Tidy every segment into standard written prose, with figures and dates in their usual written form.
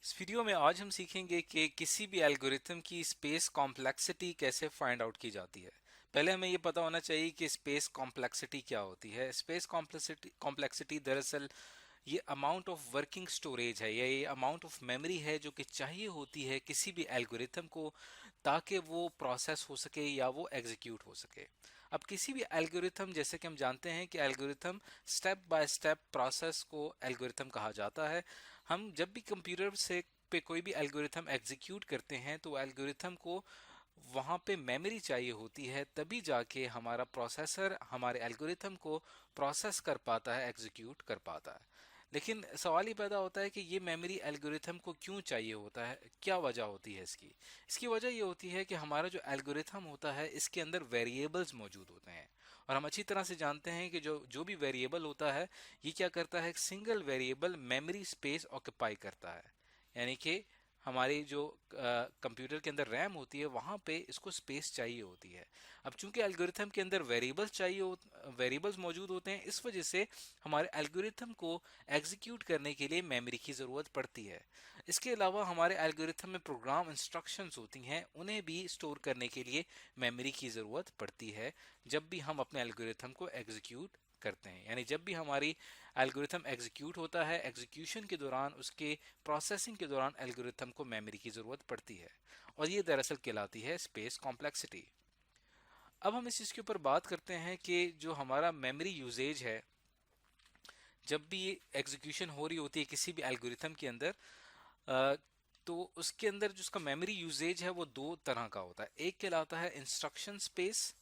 इस वीडियो में आज हम सीखेंगे कि किसी भी एल्गोरिथम की स्पेस कॉम्प्लेक्सिटी कैसे फाइंड आउट की जाती है। पहले हमें ये पता होना चाहिए कि स्पेस कॉम्प्लेक्सिटी क्या होती है। स्पेस कॉम्प्लेक्सिटी दरअसल ये अमाउंट ऑफ वर्किंग स्टोरेज है या ये अमाउंट ऑफ मेमोरी है जो कि चाहिए होती है किसी भी एल्गोरिथम को ताकि वो प्रोसेस हो सके या वो एग्जीक्यूट हो सके। अब किसी भी एल्गोरिथम, जैसे कि हम जानते हैं कि algorithm step by step process को एल्गोरिथम कहा जाता है। हम जब भी कंप्यूटर से पे कोई भी एल्गोरिथम एग्जीक्यूट करते हैं तो एल्गोरिथम को वहां पे मेमोरी चाहिए होती है, तभी जाके हमारा प्रोसेसर हमारे एल्गोरिथम को प्रोसेस कर पाता है, एग्जीक्यूट कर पाता है। लेकिन सवाल ये पैदा होता है कि ये मेमोरी एल्गोरिथम को क्यों चाहिए होता है, क्या वजह होती है इसकी। इसकी वजह ये होती है कि हमारा जो एल्गोरिथम होता है इसके अंदर वेरिएबल्स मौजूद होते हैं। और हम अच्छी तरह से जानते हैं कि जो जो भी वेरिएबल होता है ये क्या करता है, एक single variable memory space occupy करता है। यानी कि हमारी जो कंप्यूटर के अंदर रैम होती है वहां पे इसको स्पेस चाहिए होती है। अब चूंकि एल्गोरिथम के अंदर वेरिएबल्स मौजूद होते हैं, इस वजह से हमारे एल्गोरिथम को एग्जीक्यूट करने के लिए मेमोरी की जरूरत पड़ती है। इसके अलावा हमारे एल्गोरिथम में प्रोग्राम इंस्ट्रक्शंस होती हैं, उन्हें भी स्टोर करने के लिए मेमोरी की जरूरत पड़ती है जब भी हम अपने एल्गोरिथम को एग्जीक्यूट करते हैं। यानी जब भी हमारी एल्गोरिथम एग्जीक्यूट होता है, एग्जीक्यूशन के दौरान, उसके प्रोसेसिंग के दौरान एल्गोरिथम को मेमोरी की जरूरत पड़ती है और ये दरअसल कहलाती है स्पेस कॉम्प्लेक्सिटी। अब हम इस चीज के ऊपर बात करते हैं कि जो हमारा मेमोरी यूजेज है, जब भी एग्जीक्यूशन हो रही होती है किसी भी एल्गोरिथम के अंदर, अ, तो उसके अंदर जो उसका मेमोरी यूजेज है वो दो तरह का होता है। एक कहलाता है इंस्ट्रक्शन स्पेस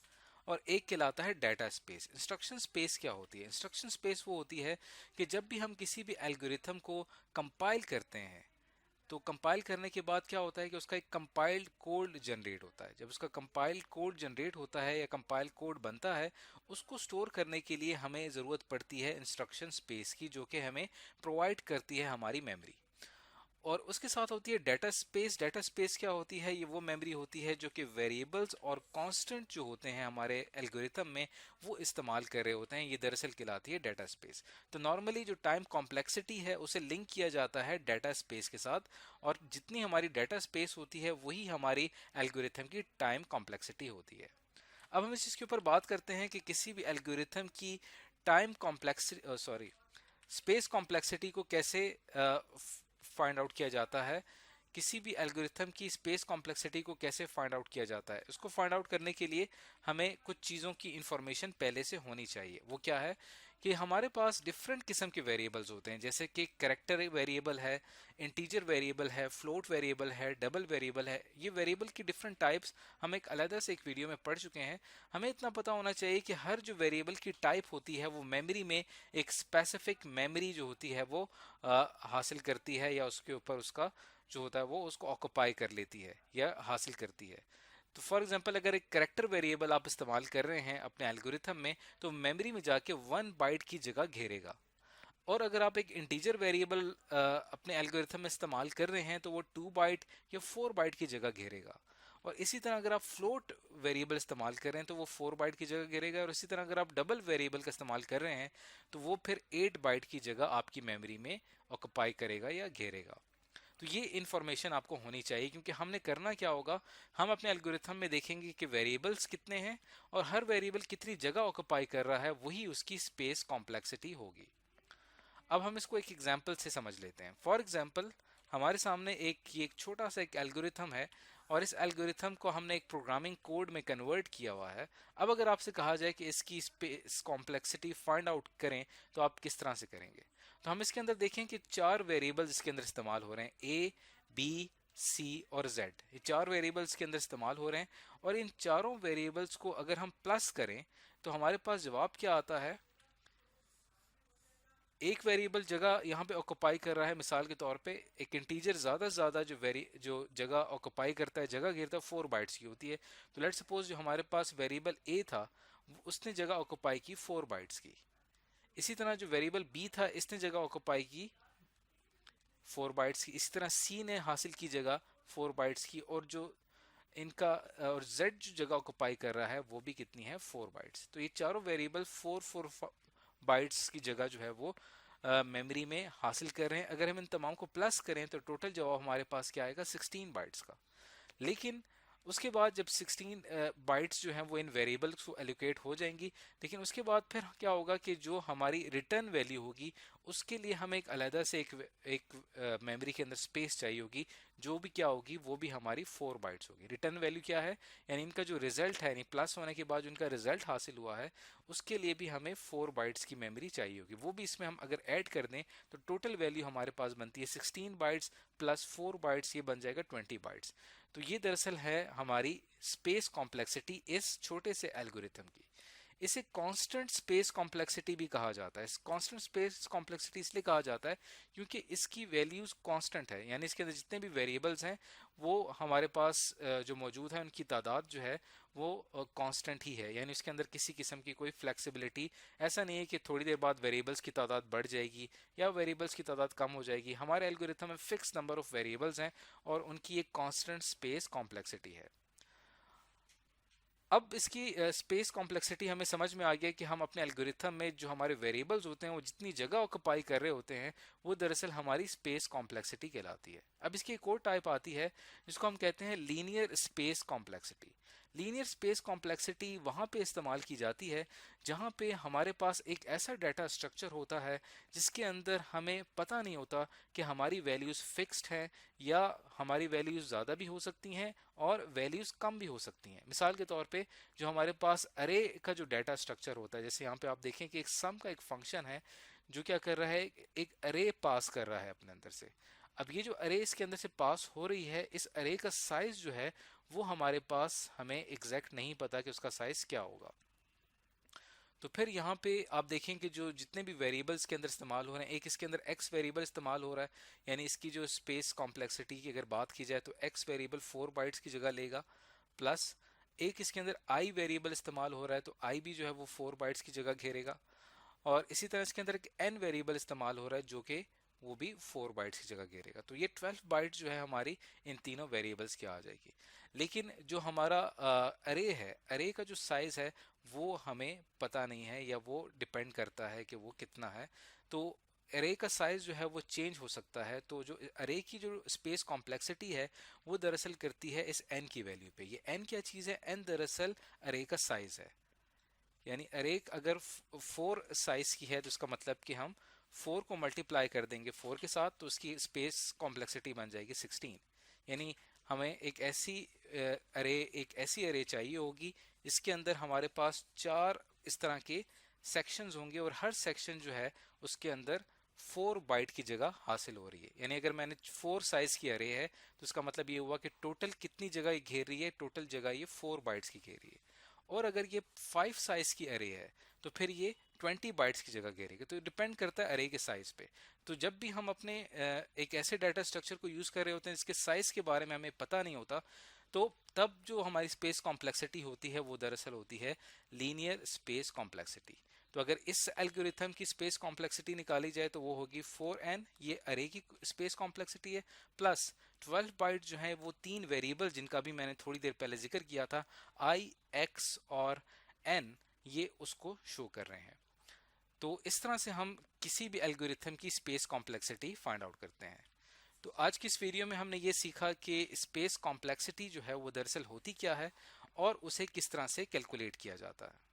और एक कहलाता है डाटा स्पेस। इंस्ट्रक्शन स्पेस क्या होती है? इंस्ट्रक्शन स्पेस वो होती है कि जब भी हम किसी भी एल्गोरिथम को कंपाइल करते हैं तो कंपाइल करने के बाद क्या होता है कि उसका एक कंपाइल्ड कोड जनरेट होता है। जब उसका कंपाइल्ड कोड जनरेट होता है या कंपाइल्ड कोड बनता है, उसको स्टोर करने के लिए हमें ज़रूरत पड़ती है इंस्ट्रक्शन स्पेस की, जो कि हमें प्रोवाइड करती है हमारी मेमोरी। और उसके साथ होती है डाटा स्पेस। डाटा स्पेस क्या होती है? ये वो मेमोरी होती है जो कि वेरिएबल्स और कांस्टेंट जो होते हैं हमारे एल्गोरिथम में वो इस्तेमाल कर रहे होते हैं, ये दरअसल कहलाती है डाटा स्पेस। तो नॉर्मली जो टाइम कॉम्प्लेक्सिटी है उसे लिंक किया जाता है डाटा स्पेस के साथ, और जितनी हमारी डाटा स्पेस होती है वही हमारी एल्गोरिथम की टाइम कॉम्प्लेक्सिटी होती है। अब हम इस चीज़ के ऊपर बात करते हैं कि किसी भी एल्गोरिथम की time complexity, sorry, space complexity को कैसे फाइंड आउट किया जाता है। किसी भी एल्गोरिथम की स्पेस कॉम्प्लेक्सिटी को कैसे फाइंड आउट किया जाता है, उसको फाइंड आउट करने के लिए हमें कुछ चीज़ों की इंफॉर्मेशन पहले से होनी चाहिए। वो क्या है कि हमारे पास डिफरेंट किस्म के वेरिएबल्स होते हैं, जैसे कि करेक्टर वेरिएबल है, इंटीजर वेरिएबल है, फ्लोट वेरिएबल है, डबल वेरिएबल है। ये वेरिएबल की डिफरेंट टाइप्स हम एक अलग से एक वीडियो में पढ़ चुके हैं। हमें इतना पता होना चाहिए कि हर जो वेरिएबल की टाइप होती है वो मेमोरी में एक स्पेसिफिक मेमोरी जो होती है वो हासिल करती है, या उसके ऊपर उसका जो होता है वो उसको ऑक्युपाई कर लेती है या हासिल करती है। तो फॉर एग्जांपल अगर एक करेक्टर वेरिएबल आप इस्तेमाल कर रहे हैं अपने एल्गोरिथम में, तो मेमोरी में जाके 1 बाइट की जगह घेरेगा। और अगर आप एक इंटीजर वेरिएबल अपने एल्गोरिथम में इस्तेमाल कर रहे हैं तो वो 2 बाइट या 4 बाइट की जगह घेरेगा। और इसी तरह अगर आप फ्लोट वेरिएबल इस्तेमाल कर रहे हैं तो वो 4 बाइट की जगह घेरेगा। और इसी तरह अगर आप डबल वेरिएबल का इस्तेमाल कर रहे हैं तो वो फिर 8 बाइट की जगह आपकी मेमोरी में ऑक्युपाई करेगा या घेरेगा। तो ये इन्फॉर्मेशन आपको होनी चाहिए, क्योंकि हमने करना क्या होगा, हम अपने एल्गोरिथम में देखेंगे कि वेरिएबल्स कितने हैं और हर वेरिएबल कितनी जगह ऑक्युपाई कर रहा है, वही उसकी स्पेस कॉम्प्लेक्सिटी होगी। अब हम इसको एक एग्जाम्पल से समझ लेते हैं। फॉर एग्जाम्पल हमारे सामने एक छोटा सा एक एल्गोरिथम है और इस एल्गोरिथम को हमने एक प्रोग्रामिंग कोड में कन्वर्ट किया हुआ है। अब अगर आपसे कहा जाए कि इसकी स्पेस कॉम्प्लेक्सिटी फाइंड आउट करें तो आप किस तरह से करेंगे? तो हम इसके अंदर देखें कि 4 वेरिएबल्स इसके अंदर इस्तेमाल हो रहे हैं, ए, बी, सी और जेड। ये 4 वेरिएबल्स के अंदर इस्तेमाल हो रहे हैं और इन चारों वेरिएबल्स को अगर हम प्लस करें तो हमारे पास जवाब क्या आता है? एक वेरिएबल जगह यहाँ पे ऑक्युपाई कर रहा है, मिसाल के तौर पे एक इंटीजर ज़्यादा से ज़्यादा जो जगह ऑक्युपाई करता है, जगह घेरता है, 4 बाइट्स की होती है। तो लेट्स सपोज जो हमारे पास वेरिएबल ए था उसने जगह ऑक्युपाई की 4 बाइट्स की। इसी तरह जो वेरिएबल बी था इसने जगह ऑक्युपाई की 4 बाइट्स की। इसी तरह सी ने हासिल की जगह 4 बाइट्स की। और जो इनका और जेड जो जगह ऑक्युपाई कर रहा है वो भी कितनी है? 4 बाइट्स। तो ये चारों वेरिएबल 4 4 बाइट्स की जगह जो है वो मेमोरी में हासिल कर रहे हैं। अगर हम इन तमाम को प्लस करें तो टोटल जवाब हमारे पास क्या आएगा, 16 बाइट्स का। लेकिन उसके बाद जब 16 बाइट्स जो हैं वो इन वेरिएबल्स को एलोकेट हो जाएंगी, लेकिन उसके बाद फिर क्या होगा कि जो हमारी रिटर्न वैल्यू होगी उसके लिए हमें एक अलग से एक मेमोरी के अंदर स्पेस चाहिए होगी, जो भी क्या होगी वो भी हमारी 4 बाइट्स होगी। रिटर्न वैल्यू क्या है, यानी इनका जो रिजल्ट है, यानी प्लस होने के बाद जो इनका रिजल्ट हासिल हुआ है उसके लिए भी हमें 4 बाइट्स की मेमोरी चाहिए होगी। वो भी इसमें हम अगर ऐड कर दें तो टोटल वैल्यू हमारे पास बनती है 16 बाइट्स प्लस 4 बाइट्स, ये बन जाएगा 20 बाइट्स। तो ये दरअसल है हमारी स्पेस कॉम्प्लेक्सिटी इस छोटे से एल्गोरिथम की। इसे कांस्टेंट स्पेस कॉम्प्लेक्सिटी भी कहा जाता है। कांस्टेंट स्पेस कॉम्प्लेक्सिटी इसलिए कहा जाता है क्योंकि इसकी वैल्यूज कांस्टेंट है, यानी इसके अंदर जितने भी वेरिएबल्स हैं वो हमारे पास जो मौजूद है उनकी तादाद जो है वो कांस्टेंट ही है, यानी उसके अंदर किसी किस्म की कोई फ्लेक्सिबिलिटी ऐसा नहीं है कि थोड़ी देर बाद वेरिएबल्स की तादाद बढ़ जाएगी या वेरिएबल्स की तादाद कम हो जाएगी। हमारे एल्गोरिथम में फिक्स नंबर ऑफ वेरिएबल्स हैं और उनकी एक कांस्टेंट स्पेस कॉम्प्लेक्सिटी है। अब इसकी स्पेस कॉम्प्लेक्सिटी हमें समझ में आ गया कि हम अपने एल्गोरिथम में जो हमारे वेरिएबल्स होते हैं वो जितनी जगह ऑक्युपाई कर रहे होते हैं वो दरअसल हमारी स्पेस कॉम्प्लेक्सिटी कहलाती है। अब इसकी एक और टाइप आती है जिसको हम कहते हैं linear space complexity. Linear space complexity वहाँ पे इस्तेमाल की जाती है जहाँ पे हमारे पास एक ऐसा डाटा स्ट्रक्चर होता है जिसके अंदर हमें पता नहीं होता कि हमारी वैल्यूज़ फिक्स्ड हैं या हमारी वैल्यूज़ ज़्यादा भी हो सकती हैं और वैल्यूज़ कम भी हो सकती हैं। मिसाल के तौर पे जो हमारे पास अरे का जो डाटा स्ट्रक्चर होता है, जैसे यहाँ पे आप देखें कि एक सम का एक फंक्शन है जो क्या कर रहा है, एक अरे पास कर रहा है अपने अंदर से। अब ये जो अरे इसके अंदर से पास हो रही है, इस अरे का साइज जो है वो हमारे पास हमें एग्जैक्ट नहीं पता कि उसका साइज क्या होगा। तो फिर यहाँ पे आप देखें कि जो जितने भी वेरिएबल्स के अंदर इस्तेमाल हो रहे हैं, एक इसके अंदर x वेरिएबल इस्तेमाल हो रहा है, यानी इसकी जो स्पेस कॉम्प्लेक्सिटी की अगर बात की जाए तो x वेरिएबल 4 बाइट्स की जगह लेगा, प्लस एक इसके अंदर i वेरिएबल इस्तेमाल हो रहा है तो i भी जो है वो 4 बाइट्स की जगह घेरेगा, और इसी तरह इसके अंदर एक n वेरिएबल इस्तेमाल हो रहा है जो कि वो भी 4 बाइट्स की जगह घेरेगा। तो ये 12 बाइट्स जो है हमारी इन तीनों वेरिएबल्स की आ जाएगी। लेकिन जो हमारा अरे है, अरे का जो साइज है वो हमें पता नहीं है या वो डिपेंड करता है कि वो कितना है। तो अरे का साइज जो है वो चेंज हो सकता है। तो जो अरे की जो स्पेस कॉम्प्लेक्सिटी है वो दरअसल करती है इस n की वैल्यू पे। ये n क्या चीज़ है, n दरअसल अरे का साइज है। यानी अरे अगर 4 साइज की है तो इसका मतलब कि हम 4 को मल्टीप्लाई कर देंगे 4 के साथ तो उसकी स्पेस कॉम्प्लेक्सिटी बन जाएगी 16। यानी हमें एक ऐसी अरे चाहिए होगी इसके अंदर हमारे पास 4 इस तरह के सेक्शंस होंगे और हर सेक्शन जो है उसके अंदर 4 बाइट की जगह हासिल हो रही है। यानी अगर मैंने 4 साइज की अरे है तो इसका मतलब ये हुआ कि टोटल कितनी जगह ये घेर रही है, टोटल जगह ये 4 बाइट्स की घेर रही है। और अगर ये 5 साइज की अरे है तो फिर ये 20 बाइट्स की जगह घेरेगा। तो डिपेंड करता है अरे के साइज पे। तो जब भी हम अपने एक ऐसे डाटा स्ट्रक्चर को यूज कर रहे होते हैं जिसके साइज के बारे में हमें पता नहीं होता, तो तब जो हमारी स्पेस कॉम्प्लेक्सिटी होती है वो दरअसल होती है लीनियर स्पेस कॉम्प्लेक्सिटी। तो अगर इस एल्गोरिथम की स्पेस कॉम्प्लेक्सिटी निकाली जाए तो वो होगी 4n, ये अरे की स्पेस कॉम्प्लेक्सिटी है, प्लस 12 बाइट जो है वो तीन वेरिएबल जिनका भी मैंने थोड़ी देर पहले जिक्र किया था, i, x और n, ये उसको शो कर रहे हैं। तो इस तरह से हम किसी भी एल्गोरिथम की स्पेस कॉम्प्लेक्सिटी फाइंड आउट करते हैं। तो आज की इस वीडियो में हमने ये सीखा कि स्पेस कॉम्प्लेक्सिटी जो है वो दरअसल होती क्या है और उसे किस तरह से कैलकुलेट किया जाता है।